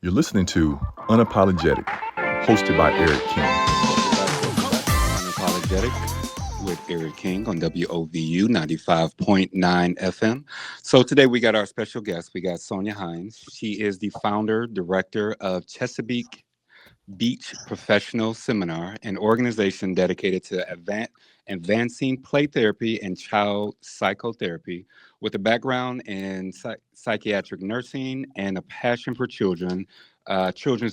You're listening to Unapologetic, hosted by Eric King. Unapologetic with Eric King on WOVU 95.9 FM. So today we got our special guest. We got Sonia Hinds. She is the founder, director of Chesapeake Beach Professional Seminar, an organization dedicated to advancing play therapy and child psychotherapy. With a background in psychiatric nursing and a passion for children's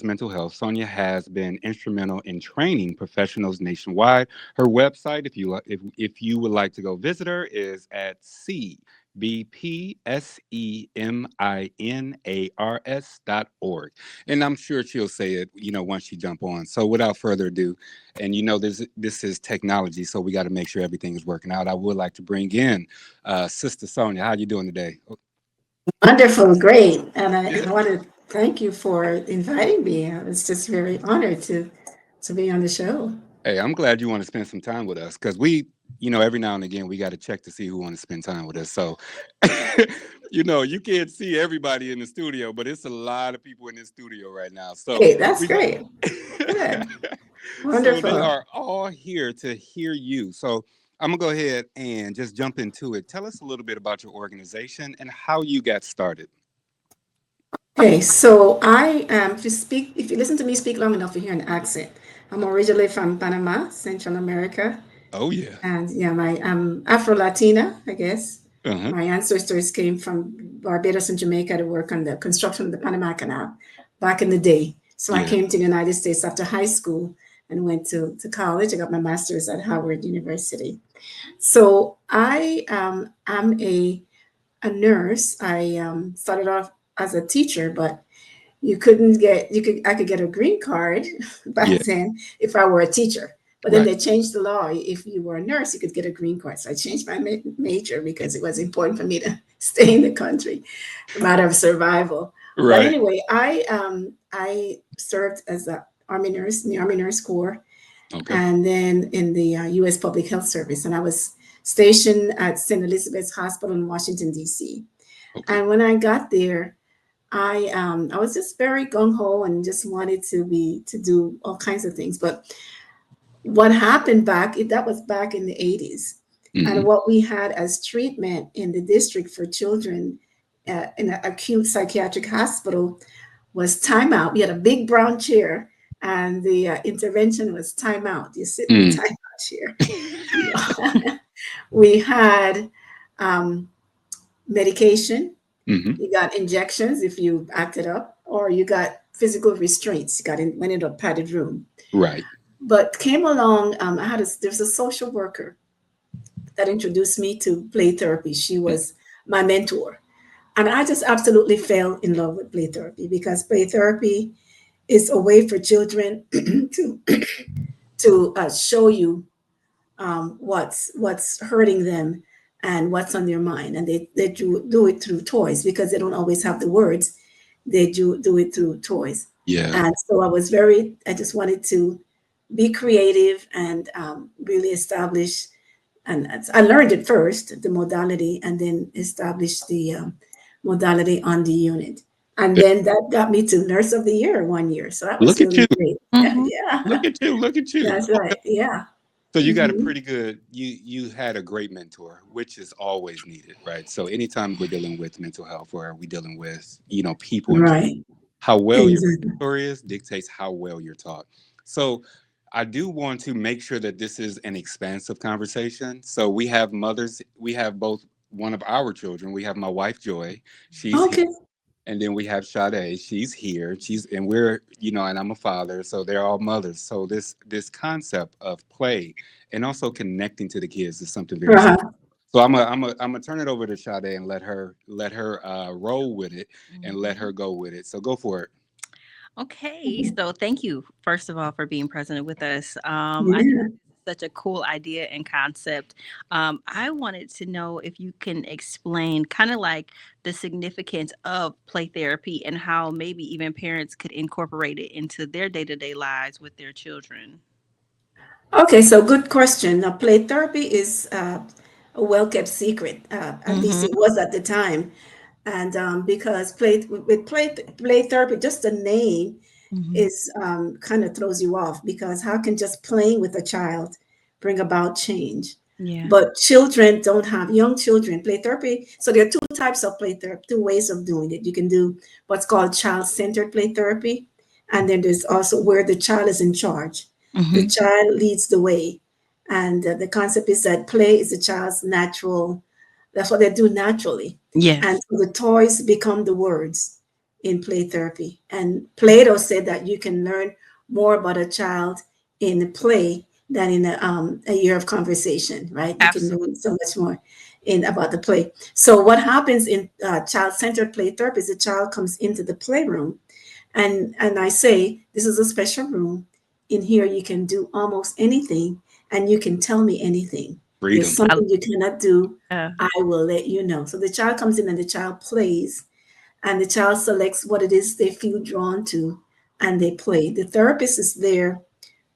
mental health, Sonia has been instrumental in training professionals nationwide. Her website, if you would like to go visit her, is at cbpseminars.org. And I'm sure she'll say it, once she jump on. So without further ado, and this is technology, so we got to make sure everything is working out. I would like to bring in Sister Sonia. How you doing today? Wonderful, great. And I want to thank you for inviting me. I was just very honored to be on the show. Hey, I'm glad you want to spend some time with us, because we, every now and again, we got to check to see who wants to spend time with us. So, you can't see everybody in the studio, but it's a lot of people in this studio right now. So Hey, that's great. Good. Wonderful. So they are all here to hear you. So I'm going to go ahead and just jump into it. Tell us a little bit about your organization and how you got started. Okay, so I if you listen to me speak long enough, you hear an accent. I'm originally from Panama, Central America. Oh, yeah. And I'm Afro-Latina, I guess. Uh-huh. My ancestors came from Barbados and Jamaica to work on the construction of the Panama Canal back in the day. So I came to the United States after high school and went to college. I got my master's at Howard University. So I am a nurse. I started off as a teacher, but I could get a green card back then if I were a teacher. But then they changed the law. If you were a nurse, you could get a green card. So I changed my major because it was important for me to stay in the country, a matter of survival. Right. But anyway, I served as an Army nurse in the Army Nurse Corps, and then in the U.S. Public Health Service. And I was stationed at St. Elizabeth's Hospital in Washington, D.C. Okay. And when I got there, I was just very gung-ho and just wanted to do all kinds of things. But what happened that was back in the 80s. Mm-hmm. And what we had as treatment in the district for children in an acute psychiatric hospital was timeout. We had a big brown chair, and the intervention was timeout. You sit in the timeout chair. We had medication. Mm-hmm. You got injections if you acted up, or you got physical restraints. You went into a padded room. Right. But came along, there's a social worker that introduced me to play therapy. She was my mentor. And I just absolutely fell in love with play therapy, because play therapy is a way for children to show you what's hurting them and what's on their mind. And they do it through toys, because they don't always have the words. They do it through toys. Yeah. And so I just wanted to be creative and really establish, and I learned it first, the modality, and then established the modality on the unit. And then that got me to Nurse of the Year one year. So that was really great. Mm-hmm. Yeah. Look at you. That's right. Yeah. So you got a pretty good, you had a great mentor, which is always needed, right? So anytime we're dealing with mental health, or we're dealing with, people, right, how well your mentor is dictates how well you're taught. So I do want to make sure that this is an expansive conversation. So we have mothers, we have both one of our children. We have my wife, Joy. She's here. And then we have Shadae. She's here. And we're, and I'm a father. So they're all mothers. So this concept of play and also connecting to the kids is something very important. So I'm gonna turn it over to Shadae and let her roll with it and let her go with it. So go for it. Okay, so thank you, first of all, for being present with us. I think it's such a cool idea and concept. I wanted to know if you can explain kind of like the significance of play therapy and how maybe even parents could incorporate it into their day-to-day lives with their children. Okay, so good question. Now, play therapy is a well-kept secret. At least it was at the time. And because play therapy, just the name is kind of throws you off, because how can just playing with a child bring about change? Yeah. But children don't have, young children, play therapy. So there are two types of play therapy, two ways of doing it. You can do what's called child-centered play therapy. And then there's also where the child is in charge. The child leads the way. And the concept is that play is the child's natural, that's what they do naturally. And Yes. so the toys become the words in play therapy. And Plato said that you can learn more about a child in play than in a year of conversation, right? You can Absolutely. learn so much more in about the play. So what happens in child-centered play therapy is the child comes into the playroom, and I say, this is a special room. In here, you can do almost anything, and you can tell me anything. There's Freedom. something you cannot do, Yeah. I will let you know. So the child comes in and the child plays, and the child selects what it is they feel drawn to, and they play. The therapist is there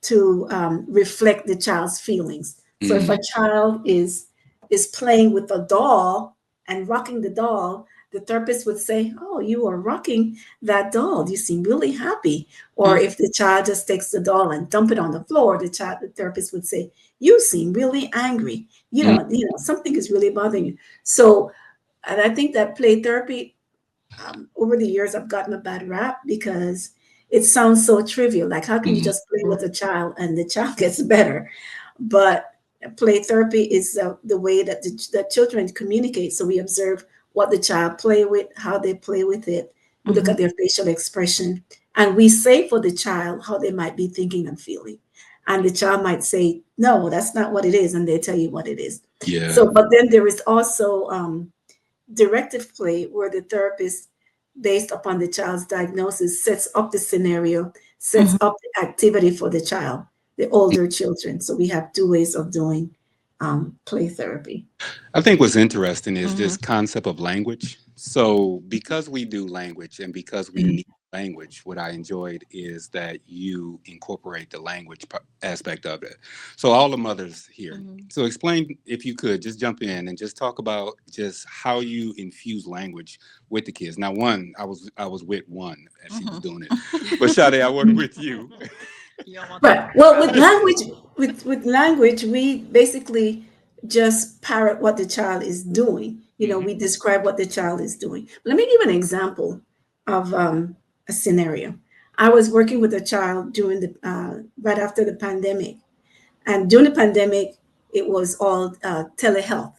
to reflect the child's feelings. So if a Mm, child is playing with a doll and rocking the doll, the therapist would say, "Oh, you are rocking that doll. You seem really happy." Or Mm. if the child just takes the doll and dump it on the floor, the therapist would say, "You seem really angry. mm, Something is really bothering you." So, and I think that play therapy, over the years, I've gotten a bad rap because it sounds so trivial. Like, how can you mhm. just play with a child and the child gets better? But play therapy is the way that the children communicate. So we observe what the child play with, how they play with it. We look at their facial expression, and we say for the child how they might be thinking and feeling. And the child might say, "No, that's not what it is," and they tell you what it is. Yeah. So, but then there is also directive play, where the therapist, based upon the child's diagnosis, sets up the scenario, sets up the activity for the child, the older children. So we have two ways of doing play therapy. I think what's interesting is Mm-hmm. this concept of language. So, because we do language and because we need language, what I enjoyed is that you incorporate the language aspect of it. So, all the mothers here. Mm-hmm. So, explain, if you could, just jump in and just talk about just how you infuse language with the kids. Now, I was with one as she was doing it, but Shade, I wasn't with you. You don't want the Right. Well, with language, we basically just parrot what the child is doing. Mhm. We describe what the child is doing. Let me give an example of a scenario. I was working with a child during the right after the pandemic, and during the pandemic, it was all telehealth,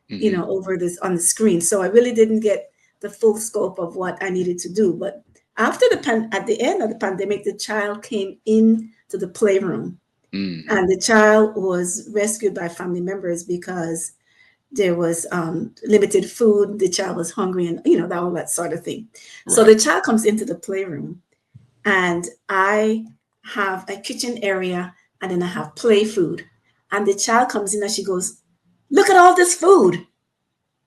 Mhm. over this on the screen. So I really didn't get the full scope of what I needed to do. But at the end of the pandemic, the child came in to the playroom, Mm. and the child was rescued by family members because there was limited food. The child was hungry, and all that sort of thing. So Right. the child comes into the playroom, and I have a kitchen area, and then I have play food. And the child comes in and she goes, "Look at all this food."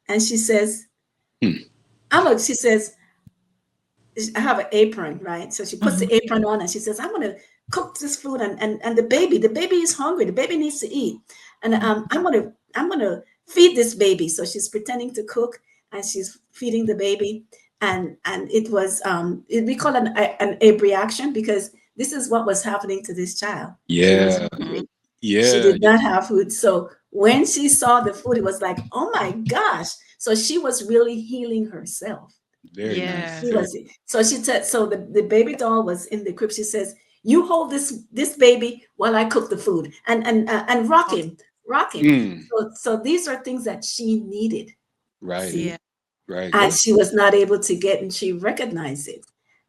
And she says, Mm. she says, "I have an apron," right? So she puts Mm-hmm. the apron on and she says, "I'm going to cook this food." And the baby is hungry. The baby needs to eat. And I'm going to feed this baby. So she's pretending to cook and she's feeding the baby. And it was, we call it an abreaction, because this is what was happening to this child. She was Yeah. Mm-hmm. hungry. She Yeah. did not have food. So when she saw the food, it was like, "Oh my gosh." So she was really healing herself. Very nice. Yeah. She Very. was, so she said, so the baby doll was in the crib. She says, "You hold this baby while I cook the food, and rock Awesome. him, rock him." Mm. So these are things that she needed, Right. see, Yeah. Right. and Go. she was not able to get, and she recognized it,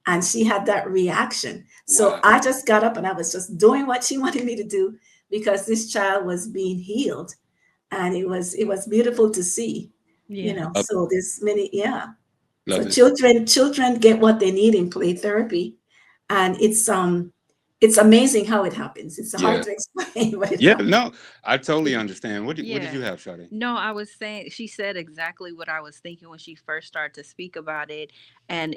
and she had that reaction. So Wow. I just got up and I was just doing what she wanted me to do, because this child was being healed, and it was beautiful to see, Yeah. Love, so there's many, yeah. So love it. children get what they need in play therapy, and it's amazing how it happens. It's hard Yeah. to explain, but it Yeah. happens. No, I totally understand. What did Yeah. you have, Shadi? No, I was saying she said exactly what I was thinking when she first started to speak about it. And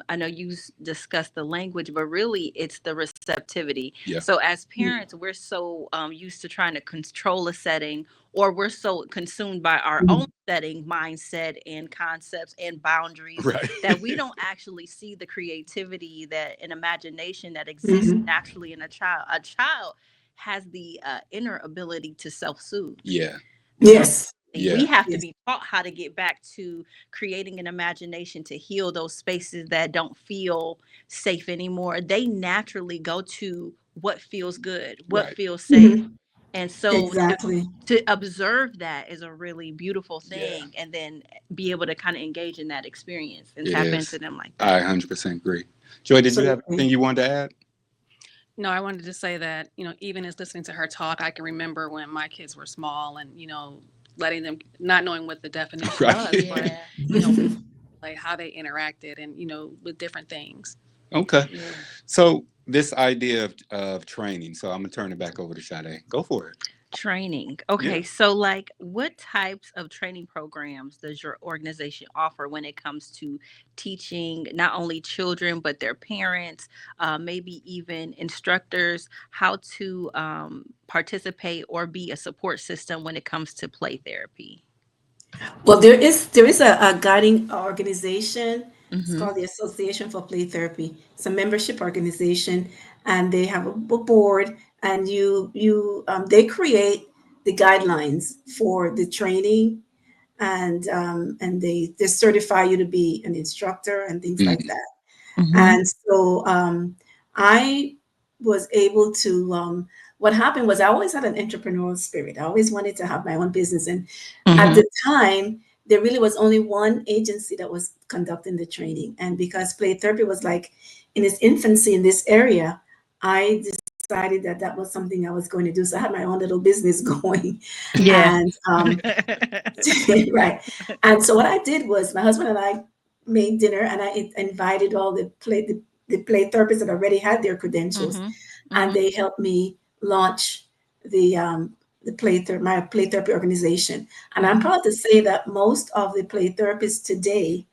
I know you discussed the language, but really it's the receptivity. Yeah. So as parents, we're so used to trying to control a setting, or we're so consumed by our own setting, mindset, and concepts and boundaries Right. that we don't actually see the creativity that and imagination that exists Mhm. naturally in a child. A child has the inner ability to self-soothe. Yeah. Yes. We Yeah. have to Yes. be taught how to get back to creating an imagination to heal those spaces that don't feel safe anymore. They naturally go to what feels good, what Right. feels safe. Mhm. And so Exactly. to observe that is a really beautiful Yeah. thing, and then be able to kind of engage in that experience and It tap is. into them like I that. 100% agree. Joy, did you have anything Absolutely. you wanted to add? No, I wanted to say that, even as listening to her talk, I can remember when my kids were small and, letting them, not knowing what the definition Right. was, but, Yeah. like how they interacted and, with different things. Okay. Yeah. So this idea of training. So I'm gonna turn it back over to Shadae. Go for it. Training. Okay, Yeah. so like what types of training programs does your organization offer when it comes to teaching not only children but their parents, maybe even instructors, how to participate or be a support system when it comes to play therapy? Well, there is a guiding organization. It's Mm-hmm. called the Association for Play Therapy. It's a membership organization, and they have a board, and they create the guidelines for the training, and they certify you to be an instructor and things like Mhm. that. Mm-hmm. And so I was able to, what happened was I always had an entrepreneurial spirit. I always wanted to have my own business. And at Mm-hmm. the time, there really was only one agency that was conducting the training. And because play therapy was like in its infancy in this area, I decided that that was something I was going to do. So I had my own little business going. Yeah. And right. And so what I did was my husband and I made dinner, and I invited all the play therapists that already had their credentials, Mm-hmm. and Mm-hmm. they helped me launch the my play therapy organization. And I'm Mm-hmm. proud to say that most of the play therapists today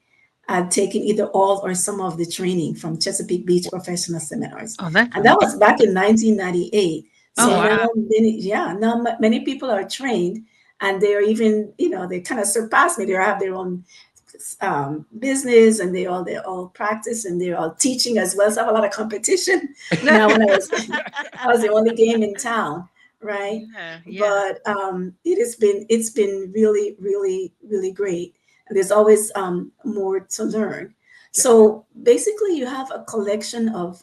have taken either all or some of the training from Chesapeake Beach Professional Seminars, Oh, that's and that amazing. was back in 1998. Oh, So Wow. now wow. many people are trained, and they are even, they kind of surpass me. They have their own business, and they all practice, and they're all teaching as well. So I have a lot of competition now. When I was the only game in town, right? Yeah, yeah. But it's been really, really, really great. And there's always more to learn. So basically, you have a collection of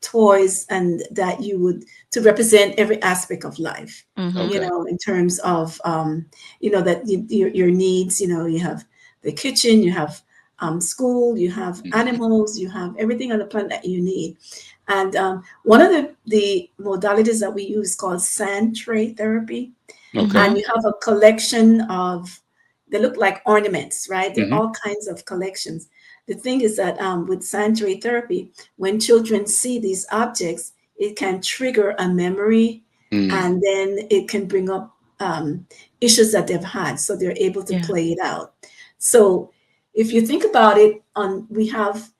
toys, and that you would to represent every aspect of life. Mm-hmm. Okay. In terms of that your needs. You have the kitchen, you have school, you have Mhm. animals, you have everything on the planet that you need. And one of the modalities that we use is called sand tray therapy. Okay. And Mm-hmm. you have a collection of, they look like ornaments, right? They're Hmm. all kinds of collections. The thing is that with sand tray therapy, when children see these objects, it can trigger a memory, Mm. and then it can bring up issues that they've had, so they're able to Yeah. play it out. So if you think about it, we have,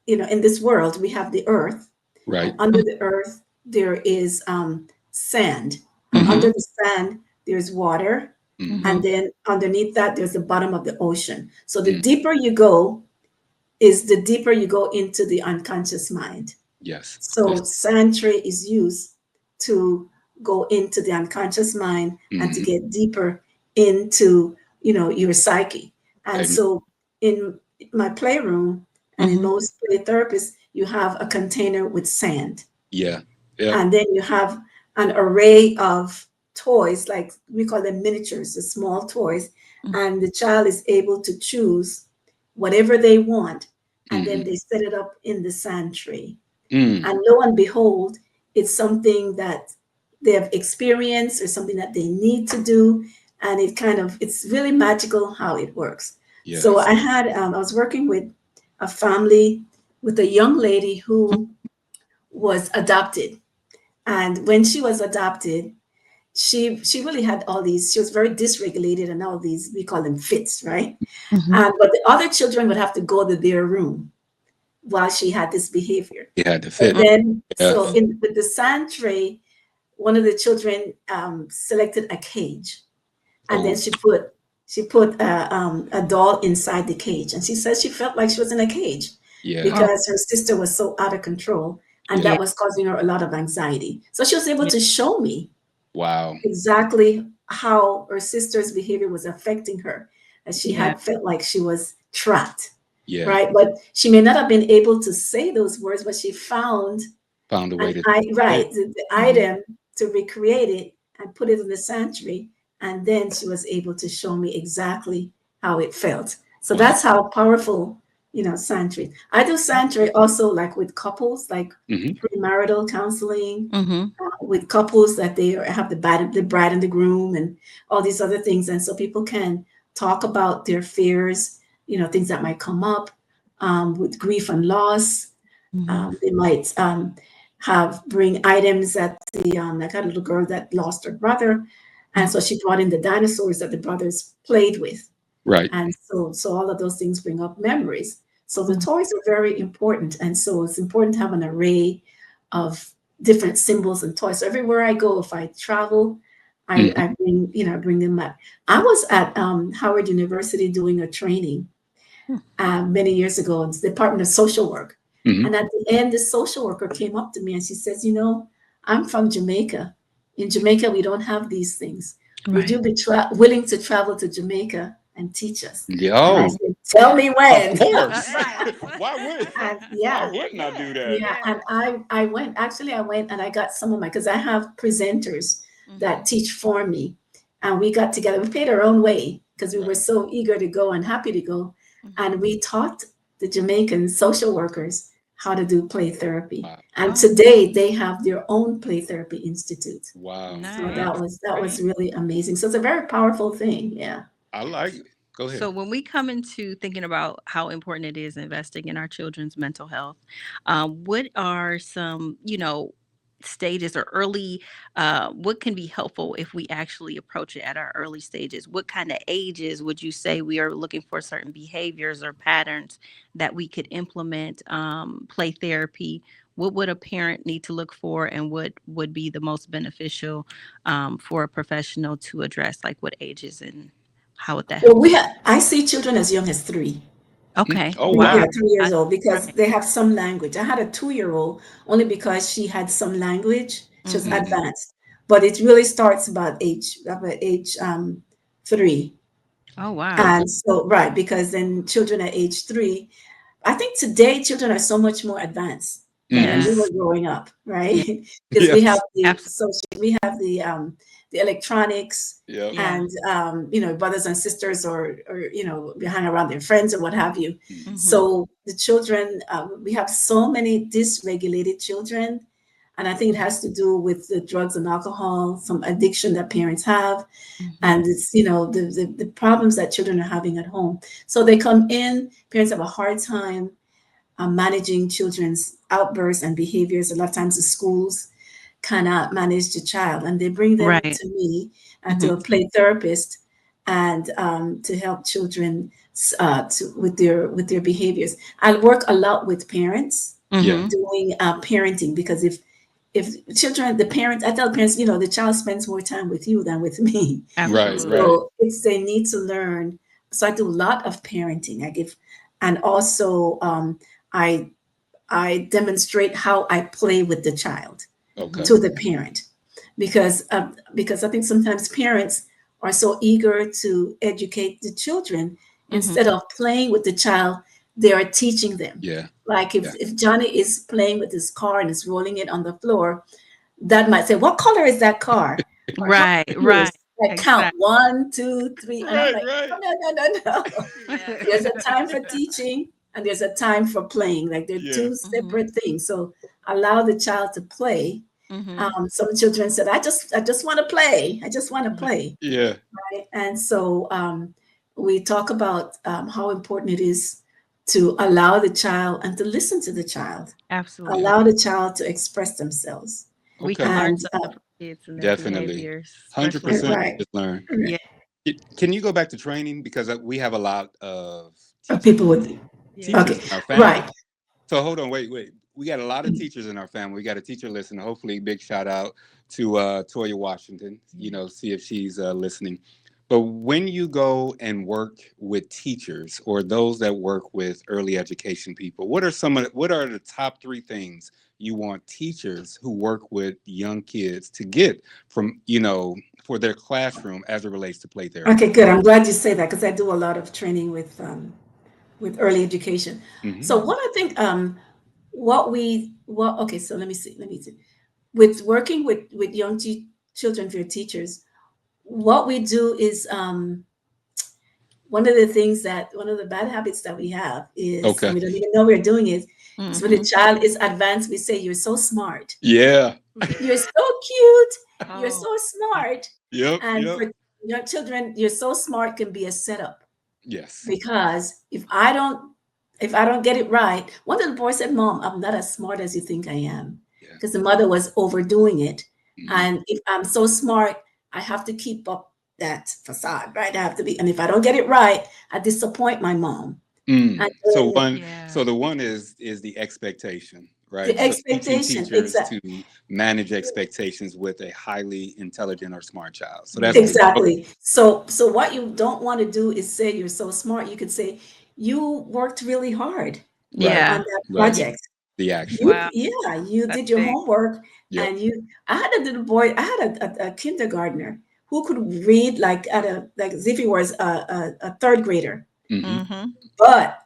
in this world, we have the earth, and Right. under the earth, there is sand. And Hmm. under Mm-hmm. the sand, there's water. Hmm. And Mm-hmm. then underneath that, there's the bottom of the ocean. So the Mm. deeper you go into the unconscious mind. Yes. So Yes. sand tray is used to go into the unconscious mind and to Hmm. get deeper into, your psyche. And Amen. so in my playroom and in Mm-hmm. most play therapists, you have a container with sand. Yeah. Yeah. And then you have an array of toys, like we call them miniatures, the small toys. And the child is able to choose whatever they want. And then Hmm. they set it up in the sand tray. Mm. And lo and behold, it's something that they have experienced, or something that they need to do. And it's really magical how it works. So Yes. I was working with a family with a young lady who was adopted. And when she was adopted, she really had all these, she was very dysregulated and all these, we call them fits, right? Mhm. But the other children would have to go to their room while she had this behavior. You had to And fit. then, Yeah. so with the sand tray, one of the children selected a cage, and then Oh. she put a doll inside the cage, and she said she felt like she was in a cage Yeah. because her sister was so out of control, and Yeah. that was causing her a lot of anxiety. So she was able Yeah. to show me Wow. exactly how her sister's behavior was affecting her, as she Yeah. had felt like she was trapped, Yeah. right? But she may not have been able to say those words, but she found Found a way to. the Mhm. item to recreate it and put it in the sanctuary, and then she was able to show me exactly how it felt. So Wow. that's how powerful, sanctuary. I do sanctuary also like with couples, like Mhm. premarital counseling, Mhm. with couples that they have the bride and the groom and all these other things, and so people can talk about their fears, things that might come up with grief and loss. Mhm. They might bring items that I got a little girl that lost her brother, and so she brought in the dinosaurs that the brothers played with, Right. and so all of those things bring up memories. So the Mhm. toys are very important, and so it's important to have an array of different symbols and toys. So everywhere I go, if I travel, Mhm. I bring them up. I was at Howard University doing a training many years ago in the Department of Social Work. Mhm. And at the end, the social worker came up to me and she says, I'm from Jamaica. In Jamaica, we don't have these things. Would Right. you be willing to travel to Jamaica and teach us? And I Yo. said, tell me when. Of course. Right. Why would? And Why yeah, wouldn't I do that? yeah. And I went, actually, I went and I got some of because I have presenters that Mhm. teach for me. And we got together, we paid our own way because we were Right. so eager to go and happy to go. Mhm. And we taught the Jamaican social workers how to do play therapy. Wow. And Oh, today they have their own play therapy institute. Wow. So nice. that was Right. really amazing. So it's a very powerful thing. Yeah. I like it. Go ahead. So when we come into thinking about how important it is investing in our children's mental health, what are some, stages or early, what can be helpful if we actually approach it at our early stages? What kind of ages would you say we are looking for certain behaviors or patterns that we could implement play therapy? What would a parent need to look for, and what would be the most beneficial for a professional to address? Like what ages and how would that help? Well, I see children as young as 3. Okay. Oh, Yeah, wow. Wow. 3 years old because Right. they have some language. I had a 2-year-old only because she had some language. She was Mhm. Mhm. advanced, but it really starts about age 3. Oh, wow. Okay. And so, right, because then children at age 3, I think today children are so much more advanced than when Mhm. we Yes. were growing up, Yeah. right? Because we have Yes. Absolutely. the electronics, Yep. Yeah. and brothers and sisters, or we hang around their friends or what have you. Mhm. Mhm. So the children, we have so many dysregulated children, and I think it has to do with the drugs and alcohol, some addiction that parents have, Mhm. and it's the problems that children are having at home. So they come in, parents have a hard time managing children's outbursts and behaviors. A lot of times the schools cannot manage the child, and they bring them Right. to me and to Mhm. a play therapist, and to help children with their behaviors. I work a lot with parents Yeah. Mhm. doing parenting, because if children, the parents, I tell parents, the child spends more time with you than with me. Right. Absolutely. Right. So it's they need to learn. So I do a lot of parenting. I give, and also I I demonstrate how I play with the child Okay. to Mhm. the parent, because I think sometimes parents are so eager to educate the children, Mhm. instead of playing with the child, they are teaching them. Yeah. Like Yeah. if Johnny is playing with his car and is rolling it on the floor, that might say, "What color is that car?" Or how Right. many Right. years? I count Exactly. 1, 2, 3, and I'm Right. like, Right. "Oh, no, no, no, no." Yeah. There's a time for teaching and there's a time for playing. Like they're Yeah. two Mhm. separate things. So allow the child to play. Mhm. Some children said, I just want to play. I just want to Right. play." Yeah. Right? And so we talk about how important it is to allow the child and to listen to the child, Yeah. Absolutely. allow the child to express themselves. We can Okay. learn And so much. kids and their Definitely. behaviors. 100% Right. just learn. Yeah. Can you go back to training? Because we have a lot of People with Yeah. teachers okay, in our family. right. So hold on, wait. We got a lot of teachers in our family. We got a teacher listening. Hopefully, big shout out to Toya Washington. See if she's listening. But when you go and work with teachers or those that work with early education people, what are the top 3 things you want teachers who work with young kids to get from for their classroom as it relates to play therapy? Okay, good. I'm glad you say that because I do a lot of training with early education. Mhm. So what I think okay, so let me see. With working with young children for teachers, what we do is one of the bad habits that we have is, Okay. and we don't even know we're doing it, is when the Mhm. child is advanced, we say, "You're so smart. Yeah. You're so cute. You're Oh, so smart." Yep. And Yep. for young children, "You're so smart" can be a setup. Yes. Because if I don't get it right, one of the boys said, "Mom, I'm not as smart as you think I am." Yeah. Because the mother was overdoing it. Mhm. And if I'm so smart, I have to keep up that facade, right? I have to be, and if I don't get it right, I disappoint my mom. Mm. And So then yeah. the one is the expectation, right? the So teaching expectation, teachers exactly. to manage expectations with a highly intelligent or smart child. So that's Mhm. good. Okay. Exactly. So what you don't want to do is say you're so smart. You could say you worked really hard Right. Yeah. on that Right. project. The action. Wow. You That's did your big. homework, Yep. and I had a little boy. I had a kindergartner who could read like as if he was a third grader. Mhm. Mhm. But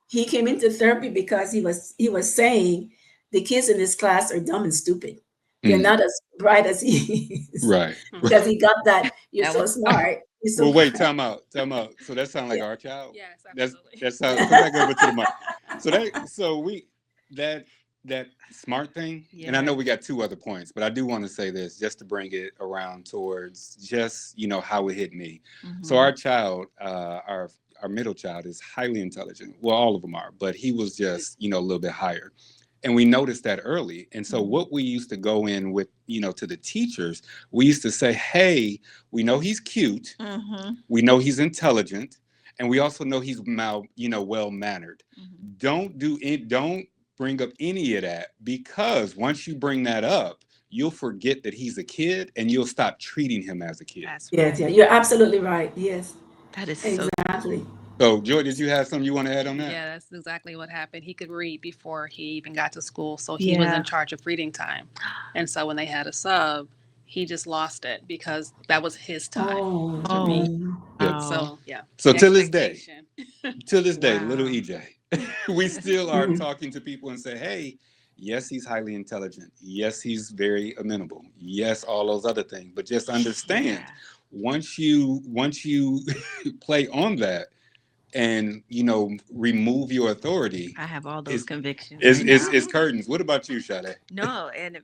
he came into therapy because he was saying the kids in his class are dumb and stupid. They're Mm. not as bright as he is. Right. Because he got that you're That so was smart. You're so Well, wait. Time out. So that sounds like Yeah. our child. Yes, That's absolutely. that sounds. Come back over to the mic. That smart thing, and I know we got 2 other points, but I do want to say this just to bring it around towards just how it hit me. So Mhm. our child, our middle child, is highly intelligent. Well, all of them are, but he was just a little bit higher, and we noticed that early. And so what we used to go in with to the teachers, we used to say, "Hey, we know he's cute, Mhm. we know he's intelligent, and we also know he's well mannered. Mhm. Don't bring up any of that, because once you bring that up, you'll forget that he's a kid and you'll stop treating him as a kid." That's Yes, right. yeah, you're absolutely right. Yes, That is so. exactly. So, Joy, did you have something you want to add on that? Yeah, that's exactly what happened. He could read before he even got to school, so he was Yeah. in charge of reading time. And so when they had a sub, he just lost it because that was his time Oh, to read. Yep. So yeah. So to this day, Expectation. little Wow. EJ, we still are Mhm. talking to people and say, "Hey, yes, he's highly intelligent. Yes, he's very amenable. Yes, all those other things. But just understand, Yeah. once you play on that and remove your authority, I have all those convictions is right now. is curtains." What about you, Shadae? No, and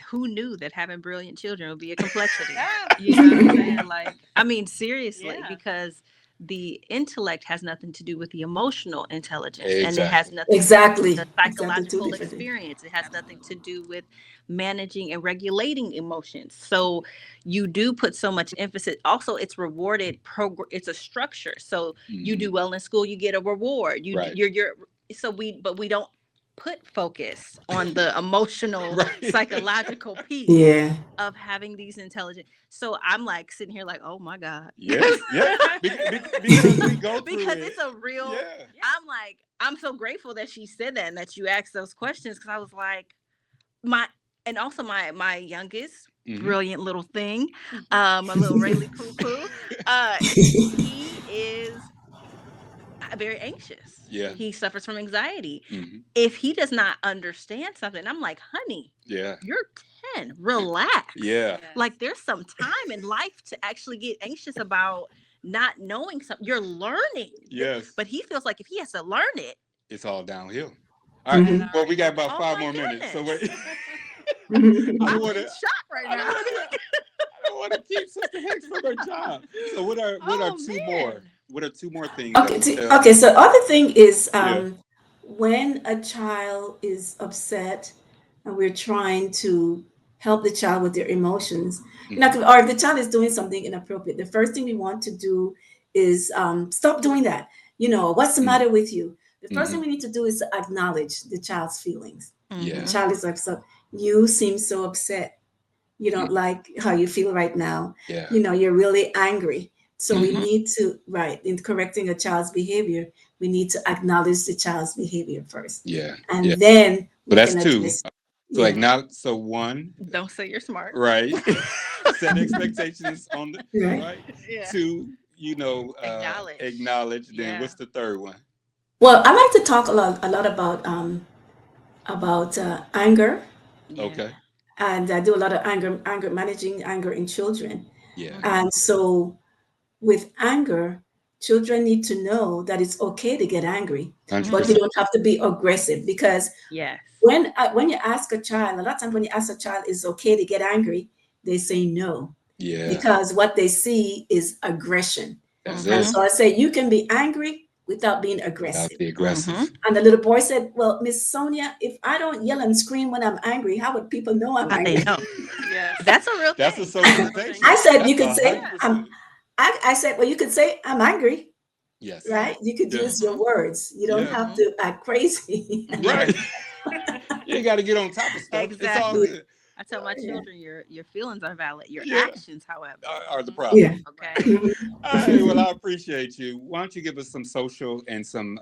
who knew that having brilliant children would be a complexity? You know what I'm saying? Like, I mean, seriously, Yeah. because the intellect has nothing to do with the emotional intelligence, and it has Exactly. nothing to do with Exactly. the Exactly. Two psychological different things. experience. It has nothing to do with managing and regulating emotions. So you do put so much emphasis. Also, it's rewarded program. It's a structure. So you do well in school, you get a reward. Right. You're so we don't put focus on the emotional Right. psychological piece Yeah. of having these intelligent. So I'm like sitting here like, oh my God. Yes. Yeah. Because we go through Because it. it's a real Yeah. I'm like, I'm so grateful that she said that and that you asked those questions, because I was like, and also my youngest Mhm. brilliant little thing, a little Rayleigh Poo Poo, he is very anxious. Yeah. He suffers from anxiety. Mhm. If he does not understand something, I'm like, honey, Yeah. you're 10, relax. Yeah. Yes. Like, there's some time in life to actually get anxious about not knowing something. You're learning. Yes. But he feels like if he has to learn it, It's all downhill. All right. Mhm. Well, we got about Oh 5 my more minutes. So goodness. wait. Mhm. I I'm don't want in to. shock right I now. don't want to keep Sister Hicks from her job. So what are Oh, two more? man. What are 2 more things? Okay. So other thing is Yeah. when a child is upset and we're trying to help the child with their emotions. Or if the child is doing something inappropriate, the first thing we want to do is stop doing that. What's the matter with you? The first thing we need to do is to acknowledge the child's feelings. Yeah. The child is upset. You seem so upset. You don't like how you feel right now. Yeah. You're really angry. So we need to, in correcting a child's behavior, we need to acknowledge the child's behavior first. Yeah. And then so that's two. address, So acknowledge. So one. Don't say you're smart. Right. Set expectations on the right. Yeah. Two, acknowledge. Then what's the third one? Well, I like to talk a lot about anger. Yeah. Okay. And I do a lot of managing anger in children. Yeah. And so with anger, children need to know that it's okay to get angry, 100%. but you don't have to be aggressive, because when you ask a child, a lot of times when you ask a child, is it okay to get angry, they say no. Yeah. Because what they see is aggression. That's And it. so I say, you can be angry without being aggressive. Without the aggressive. And the little boy said, well, Miss Sonia, if I don't yell and scream when I'm angry, how would people know I'm angry? They know. That's a real thing. That's a socialization. I said, That's you could say, 100%. I said, well, you could say, I'm angry. Yes. Right? You could use your words. You don't have to act crazy. Right. You ain't got to get on top of stuff. Exactly. It's all good. I tell my children, your feelings are valid. Your actions, however, are the problem. Yeah. Okay. All right. Well, I appreciate you. Why don't you give us some social and some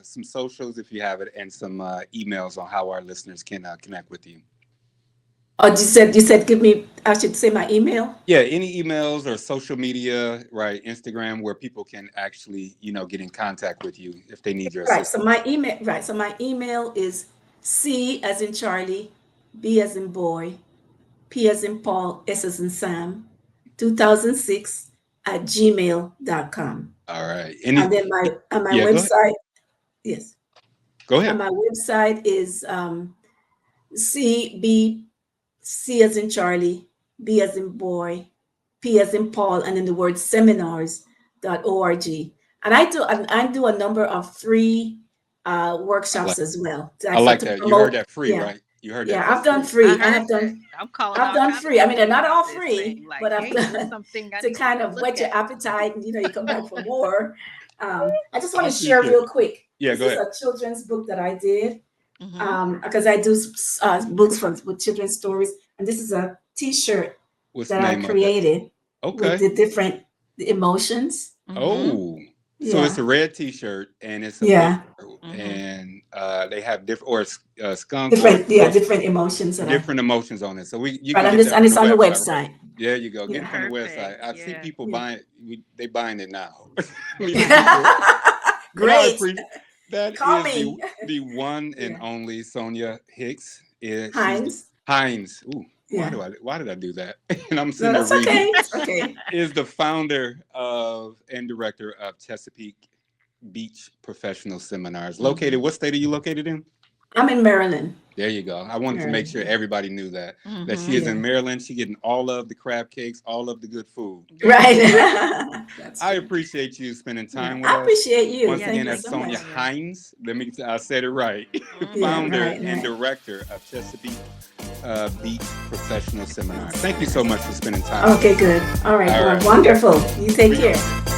socials, if you have it, and some emails on how our listeners can connect with you. Oh, you said give me, I should say my email? Yeah, any emails or social media, right? Instagram, where people can actually, get in contact with you if they need your assistance. So my email is C as in Charlie, B as in boy, P as in Paul, S as in Sam, 2006 at gmail.com. All right. And then my website, yes. Go ahead. And my website is C as in Charlie, B as in boy, P as in Paul, and then the word seminars.org. And I do a number of free workshops as well. I like that. You heard that free, right? You heard that. Yeah, I've done free. I've done free. I mean, they're not all free, but I've done something to kind of whet your appetite, and you come back for more. I just want to share real quick. Yeah, go ahead. This is a children's book that I did. Because I do books with children's stories, and this is a T-shirt that I created with the different emotions. Oh, so it's a red T-shirt, and it's and they have different skunk. Different emotions. Different emotions on it. So and it's on the website. Right? There you go. Get it from the website. I see people buying. They buying it now. Great. That Call is me. the one and only Sonia Hinds. Hinds. Ooh, why did I do that? And I'm sitting there reading. Okay. It's okay. Is the founder and director of Chesapeake Beach Professional Seminars. Located, what state are you located in? I'm in Maryland. There you go. I wanted to make sure everybody knew that she is in Maryland. She's getting all of the crab cakes, all of the good food. Right. I appreciate you spending time with us. I appreciate you. Once again, that's Sonia Hinds. I said it right. Founder and director of Chesapeake Beach Professional Seminars. Thank you so much for spending time. Okay, good. All right. Wonderful. You take care.